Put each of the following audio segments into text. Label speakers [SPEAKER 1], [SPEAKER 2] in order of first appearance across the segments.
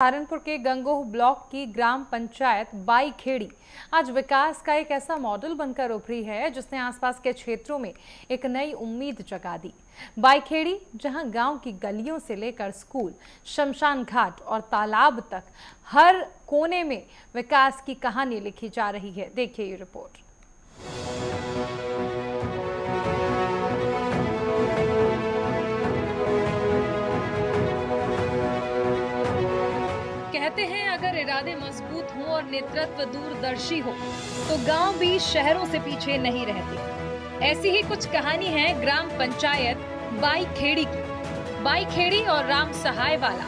[SPEAKER 1] सहारनपुर के गंगोह ब्लॉक की ग्राम पंचायत बाईखेड़ी आज विकास का एक ऐसा मॉडल बनकर उभरी है जिसने आसपास के क्षेत्रों में एक नई उम्मीद जगा दी। बाईखेड़ी जहां गांव की गलियों से लेकर स्कूल, शमशान घाट और तालाब तक हर कोने में विकास की कहानी लिखी जा रही है। देखिए ये रिपोर्ट। कहते हैं अगर इरादे मजबूत हों और नेतृत्व दूरदर्शी हो तो गांव भी शहरों से पीछे नहीं रहते। ऐसी ही कुछ कहानी है ग्राम पंचायत बाईखेड़ी की। बाईखेड़ी और राम सहाय वाला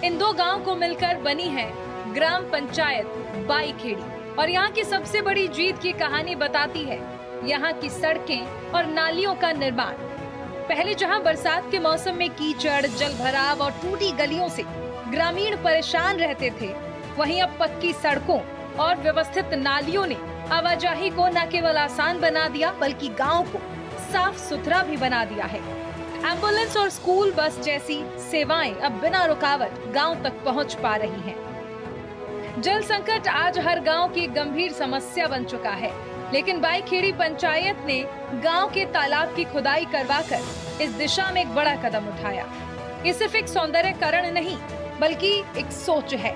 [SPEAKER 1] इन दो गांव को मिलकर बनी है ग्राम पंचायत बाईखेड़ी। और यहाँ की सबसे बड़ी जीत की कहानी बताती है यहाँ की सड़कें और नालियों का निर्माण। पहले जहाँ बरसात के मौसम में कीचड़, जल भराव और टूटी गलियों से ग्रामीण परेशान रहते थे, वहीं अब पक्की सड़कों और व्यवस्थित नालियों ने आवाजाही को न केवल आसान बना दिया बल्कि गांव को साफ सुथरा भी बना दिया है। एम्बुलेंस और स्कूल बस जैसी सेवाएं अब बिना रुकावट गांव तक पहुंच पा रही हैं। जल संकट आज हर गांव की गंभीर समस्या बन चुका है, लेकिन बाईखेड़ी पंचायत ने गांव के तालाब की खुदाई करवाकर इस दिशा में एक बड़ा कदम उठाया। ये सिर्फ एक सौंदर्यकरण नहीं बल्कि एक सोच है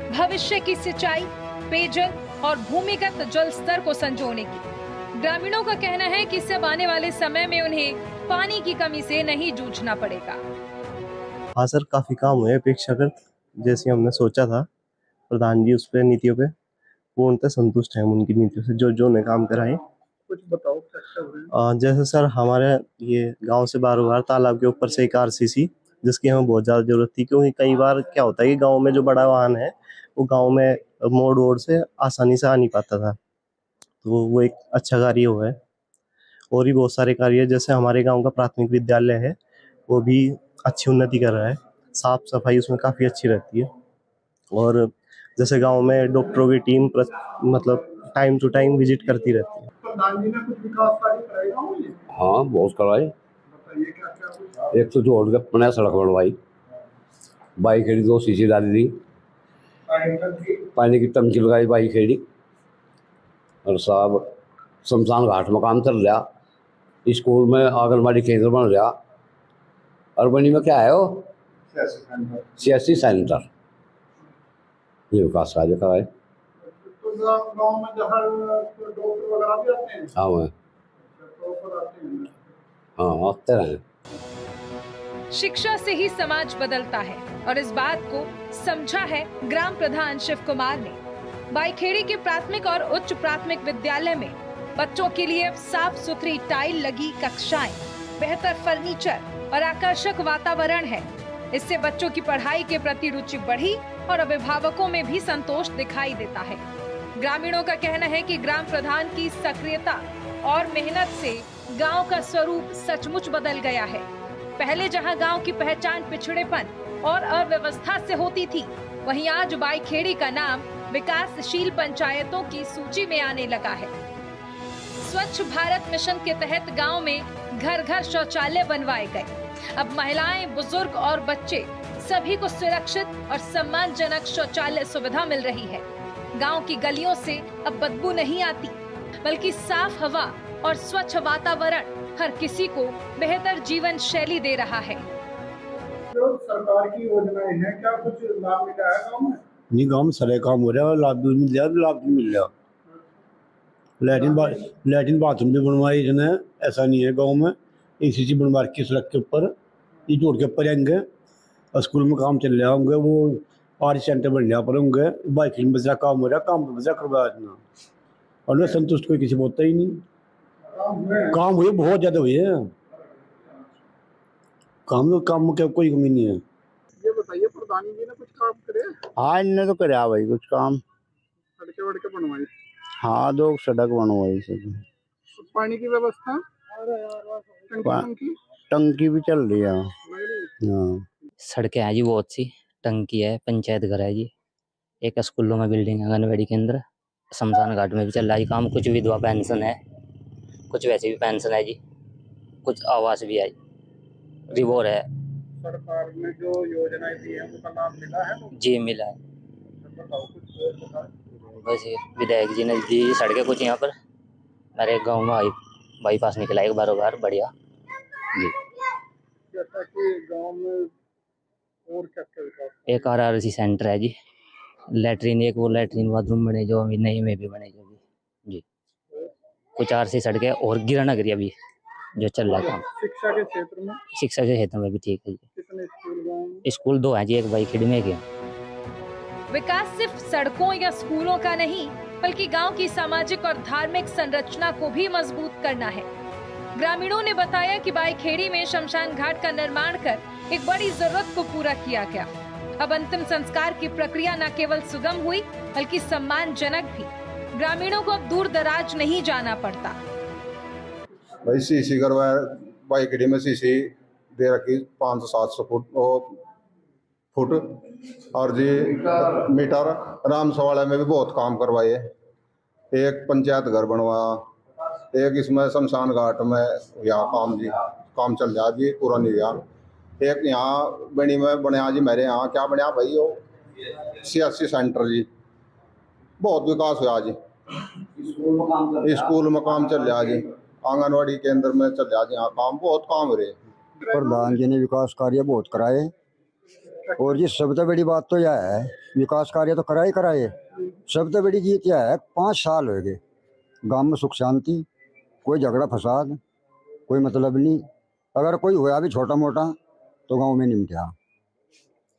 [SPEAKER 1] भविष्य की सिंचाई, पेयजल और भूमिगत जल स्तर को संजोने की। ग्रामीणों का कहना है कि इससे आने वाले समय में उन्हें पानी की कमी से नहीं जूझना पड़ेगा।
[SPEAKER 2] हाँ सर, काफी काम हुए अपेक्षाकृत जैसे हमने सोचा था। प्रधान जी उस पे नीतियों पे पूर्णतः संतुष्ट हैं उनकी नीतियों से जो जो उन्हें काम कराए।
[SPEAKER 3] कुछ बताओ क्या।
[SPEAKER 2] जैसे सर हमारे ये गांव से बार तालाब के ऊपर से एक आरसीसी जिसकी हमें बहुत ज्यादा जरूरत थी, क्योंकि कई बार क्या होता है कि गांव में जो बड़ा वाहन है वो गांव में मोड़ वोड़ से आसानी से आ नहीं पाता था, तो वो एक अच्छा कार्य हुआ है। और भी बहुत सारे कार्य जैसे हमारे गांव का प्राथमिक विद्यालय है वो भी अच्छी उन्नति कर रहा है, साफ सफाई उसमें काफी अच्छी रहती है। और जैसे गांव में डॉक्टरों की टीम मतलब टाइम टू टाइम विजिट करती रहती है।
[SPEAKER 3] प्रधान जी ने कुछ विकास कार्य कराए गाँव में?
[SPEAKER 4] हाँ, बहुत कराए।
[SPEAKER 3] बताइए क्या क्या।
[SPEAKER 4] एक तो जोड़ के अपने सड़क बनवाई, बाईखेड़ी 2 सीसी डाली दी, पानी की टंकी लगाई बाईखेड़ी, और साहब शमशान घाट में काम चल रहा, स्कूल में आंगनबाड़ी केंद्र बन रहा, अरबनी में क्या है वो सियासी सेंटर, ये विकास कार्य कराए।
[SPEAKER 3] तो गाँव में जहाँ डॉक्टर वगैरह भी आते हैं?
[SPEAKER 4] हाँ, आते रहे।
[SPEAKER 1] शिक्षा से ही समाज बदलता है और इस बात को समझा है ग्राम प्रधान शिव कुमार ने। बाईखेड़ी के प्राथमिक और उच्च प्राथमिक विद्यालय में बच्चों के लिए साफ सुथरी टाइल लगी कक्षाएं, बेहतर फर्नीचर और आकर्षक वातावरण है। इससे बच्चों की पढ़ाई के प्रति रुचि बढ़ी और अभिभावकों में भी संतोष दिखाई देता है। ग्रामीणों का कहना है कि ग्राम प्रधान की सक्रियता और मेहनत से गांव का स्वरूप सचमुच बदल गया है। पहले जहां गांव की पहचान पिछड़ेपन और अव्यवस्था से होती थी, वहीं आज बाईखेड़ी का नाम विकासशील पंचायतों की सूची में आने लगा है। स्वच्छ भारत मिशन के तहत गांव में घर घर शौचालय बनवाए गए। अब महिलाएं, बुजुर्ग और बच्चे सभी को सुरक्षित और सम्मानजनक शौचालय सुविधा मिल रही है। गांव की गलियों से अब बदबू नहीं आती, बल्कि साफ हवा और स्वच्छ वातावरण हर किसी को बेहतर जीवन शैली दे रहा है।
[SPEAKER 3] जो सरकार की योजनाएं हैं, क्या कुछ लाभ मिला है गाँव में?
[SPEAKER 5] नहीं, गाँव में सारे काम हो रहा है, लाभ भी मिल रहा है, लाभ भी मिल रहा है। लैट्रिन बाथरूम भी बनवाए इसने, ऐसा नहीं है गांव में एसीसी बनवा रखी सड़क के ऊपर, ये जोड़ के ऊपर आएंगे। स्कूल में काम चल रहा होंगे, वो आर सेंटर बन रहा पर होंगे, बाइक में बचा काम हो रहा, काम पर बचा करवाया इतना, और संतुष्ट कोई किसी होता ही नहीं। काम हुए बहुत ज्यादा हुए हैं, काम में कोई कमी नहीं है।
[SPEAKER 3] ये बताइए प्रधान जी ने कुछ काम करे?
[SPEAKER 5] हाँ, इनने तो कराया भाई कुछ काम,
[SPEAKER 3] सड़कें वड़कें बनवाई?
[SPEAKER 5] हाँ, 2 सड़क बनवाई सब।
[SPEAKER 3] पानी की व्यवस्था?
[SPEAKER 5] टंकी भी चल रही है। हाँ,
[SPEAKER 6] सड़कें हैं जी बहुत सी, टंकी है, पंचायत घर है जी, एक स्कूलों में बिल्डिंग, आंगनबाड़ी केंद्र, शमशान घाट में भी चल रहा है काम। कुछ विधवा पेंशन है, कुछ वैसे भी पेंशन है जी, कुछ आवास भी है, रिवोर है,
[SPEAKER 3] सरकार ने जो योजनाएं दी है उनका लाभ मिला है तो
[SPEAKER 6] जी मिला है।
[SPEAKER 3] बताओ कुछ और बताओ।
[SPEAKER 6] बस ये विधायक जी ने दी सड़कें कुछ यहाँ पर मेरे गांव में बाईपास निकला एक बार बढ़िया जी।
[SPEAKER 3] जैसा कि गांव में और क्या क्या विकास
[SPEAKER 6] एक RRC सेंटर है जी, लैट्रीन एक वो लैट्रीन बाथरूम बने जो अभी नई में भी बने जो भी जी। कुछ RC सड़कें और गिरा नगरी अभी जो चल रहा है काम।
[SPEAKER 3] शिक्षा के क्षेत्र में
[SPEAKER 6] शिक्षा के क्षेत्र में भी ठीक है जी।
[SPEAKER 3] कितने स्कूल गाँव में?
[SPEAKER 6] स्कूल 2 हैं जी, एक बाईखेड़ी में एक है।
[SPEAKER 1] विकास सिर्फ सड़कों या स्कूलों का नहीं बल्कि गांव की सामाजिक और धार्मिक संरचना को भी मजबूत करना है। ग्रामीणों ने बताया कि बाईखेड़ी में शमशान घाट का निर्माण कर एक बड़ी जरूरत को पूरा किया गया। अब अंतिम संस्कार की प्रक्रिया न केवल सुगम हुई बल्कि सम्मानजनक भी। ग्रामीणों को अब दूर दराज नहीं जाना पड़ता।
[SPEAKER 7] भाई सीसी करवाया बाईखेड़ी में, सीसी दे रखी 500-700 फुट और जी मीटर। राम सवाड़ा में भी बहुत काम करवाए, एक पंचायत घर बनवाया, एक इसमें शमशान घाट में यहाँ काम चल रहा जी, पूरा नहीं गया। एक यहाँ बनी में बनया जी, मेरे यहाँ क्या बनया भाई वो CSC सेंटर जी, बहुत विकास हुआ जी। स्कूल में काम चल रहा जी, आंगनवाड़ी केंद्र में चल रहा जी, यहाँ बहुत काम हो रहे।
[SPEAKER 5] प्रधान जी ने विकास कार्य बहुत कराए और जी सबसे बड़ी बात तो यह है, विकास कार्य तो कराए सबसे बड़ी जीत यह है 5 साल हो गए गांव में सुख शांति, कोई झगड़ा फसाद कोई मतलब नहीं। अगर कोई हुआ भी छोटा मोटा तो गांव में निपटा,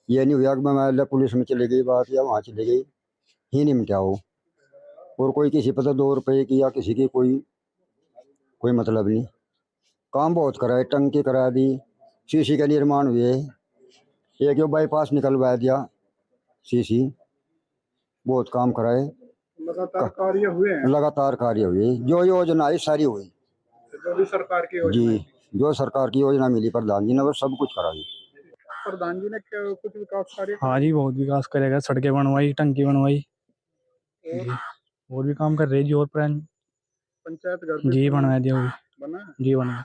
[SPEAKER 5] ये नहीं हुआ कि मैं पुलिस में चली गई बात या वहाँ चली गई, ही निपटा हो। और कोई किसी पर तो 2 रुपये की या किसी की कोई मतलब नहीं। काम बहुत कराए, टंकी करा दी, सीसी का निर्माण हुए, एक जो बाईपास निकलवा दिया, सीसी बहुत काम कराए।
[SPEAKER 3] लगातार कार्य हुए हैं,
[SPEAKER 5] लगातार कार्य हुए, जो योजना आई सारी हुई
[SPEAKER 3] जो भी सरकार की योजना
[SPEAKER 5] जी, जो सरकार की योजना मिली प्रधान जी ने वो सब कुछ कराई।
[SPEAKER 3] प्रधान जी ने क्या कुछ विकास कार्य
[SPEAKER 8] हाँ जी बहुत विकास करेगा, सड़कें बनवाई, टंकी बनवाई जी, और भी काम कर रहे जी। और
[SPEAKER 3] पंचायत घर
[SPEAKER 8] जी बनवा दिया वो
[SPEAKER 3] बना है?
[SPEAKER 8] जी बना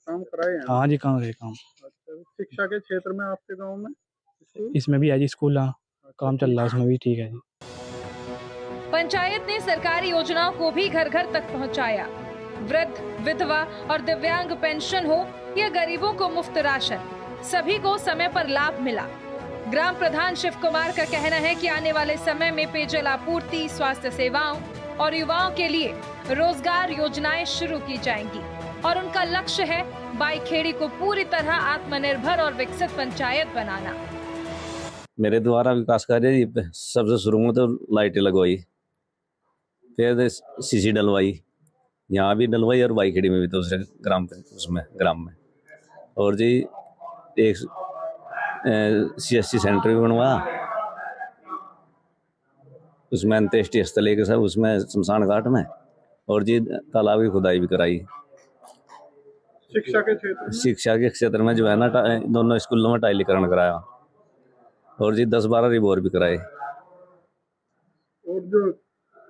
[SPEAKER 3] काम कराए हैं।
[SPEAKER 8] हाँ जी काम रहे काम।
[SPEAKER 3] अच्छा, शिक्षा के क्षेत्र में आपके गांव में स्कूल?
[SPEAKER 8] इसमें भी है जी स्कूल, हाँ काम चल रहा है उसमें भी ठीक है जी।
[SPEAKER 1] पंचायत ने सरकारी योजनाओं को भी घर घर तक पहुंचाया। वृद्ध, विधवा और दिव्यांग पेंशन हो या गरीबों को मुफ्त राशन, सभी को समय पर लाभ मिला। ग्राम प्रधान शिव कुमार का कहना है कि आने वाले समय में पेयजल आपूर्ति, स्वास्थ्य सेवाओं और युवाओं के लिए रोजगार योजनाएं शुरू की जाएंगी और उनका लक्ष्य है बाईखेड़ी को पूरी तरह आत्मनिर्भर और विकसित पंचायत बनाना।
[SPEAKER 9] मेरे द्वारा विकास कार्य सबसे शुरू में तो लाइटें लगवाई, फिर सीसी डलवाई, यहाँ भी डलवाई और बाईखेड़ी में भी दूसरे ग्राम में। और जी एक CSC सेंटर भी बनवाया, उसमें अंत्येष्टि स्थल एक सब उसमें शमशान घाट में, और जी तालाब की खुदाई भी कराई। शिक्षा के क्षेत्र में जो है ना दोनों स्कूलों में टाइलीकरण कराया और जी 10-12 रिबोर भी कराए।
[SPEAKER 3] और जो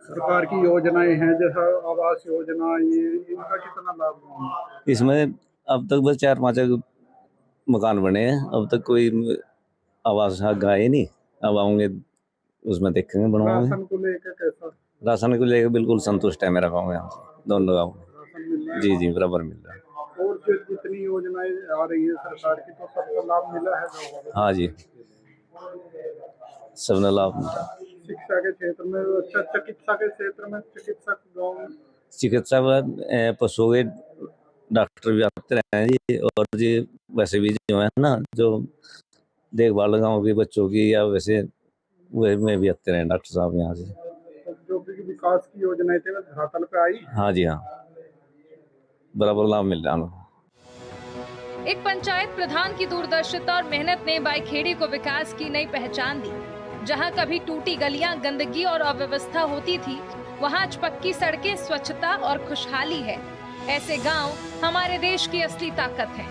[SPEAKER 3] सरकार की योजनाएं हैं जैसा आवास योजना, ये इनका कितना लाभ हुआ?
[SPEAKER 9] इसमें अब तक बस 4-5 मकान बने हैं, अब तक कोई आवास गए नहीं, अब आऊंगे उसमें देखेंगे बनवाएंगे।
[SPEAKER 3] राशन को लेकर कैसा?
[SPEAKER 9] राशन को लेकर बिल्कुल संतुष्ट है मेरा गाँव, यहाँ से दोनों गाँव जी बराबर मिल रहा है।
[SPEAKER 3] और जो जितनी योजनाएं आ रही है सरकार की तो सबको लाभ मिला है गाँव वालों को?
[SPEAKER 9] हाँ जी सबने लाभ मिला।
[SPEAKER 3] शिक्षा के क्षेत्र में अच्छा, चिकित्सा के क्षेत्र में चिकित्सक गाँव में
[SPEAKER 9] चिकित्सा पशुओं के डॉक्टर भी आते रहे हैं जी, और जी वैसे भी जो है ना जो देखभाल गाँव के बच्चों की या वैसे वे में भी आते रहे डॉक्टर साहब यहाँ से।
[SPEAKER 3] जो भी विकास की योजनाएं थे वो धरातल पे आई।
[SPEAKER 9] हाँ जी हाँ बराबर लाभ मिल रहा है।
[SPEAKER 1] एक पंचायत प्रधान की दूरदर्शिता और मेहनत ने बाईखेड़ी को विकास की नई पहचान दी। जहां कभी टूटी गलियां, गंदगी और अव्यवस्था होती थी, वहां आज पक्की सड़कें, स्वच्छता और खुशहाली है। ऐसे गांव हमारे देश की असली ताकत हैं।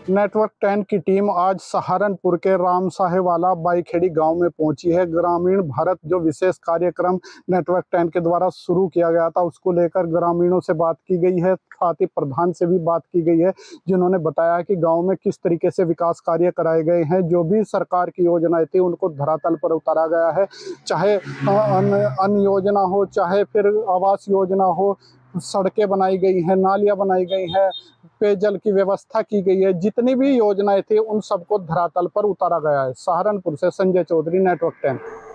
[SPEAKER 3] नेटवर्क 10 की टीम आज सहारनपुर के रामसाहेवाला बाईखेड़ी गांव में पहुंची है। ग्रामीण भारत जो विशेष कार्यक्रम नेटवर्क 10 के द्वारा शुरू किया गया था, उसको लेकर ग्रामीणों से बात की गई है, साथ ही प्रधान से भी बात की गई है, जिन्होंने बताया कि गांव में किस तरीके से विकास कार्य कराए गए हैं। जो भी सरकार की योजनाएं थी उनको धरातल पर उतारा गया है, चाहे अन्न योजना हो, चाहे फिर आवास योजना हो, सड़कें बनाई गई हैं, नालियां बनाई गई हैं, पेयजल की व्यवस्था की गई है। जितनी भी योजनाएं थी उन सबको धरातल पर उतारा गया है। सहारनपुर से संजय चौधरी, नेटवर्क 10।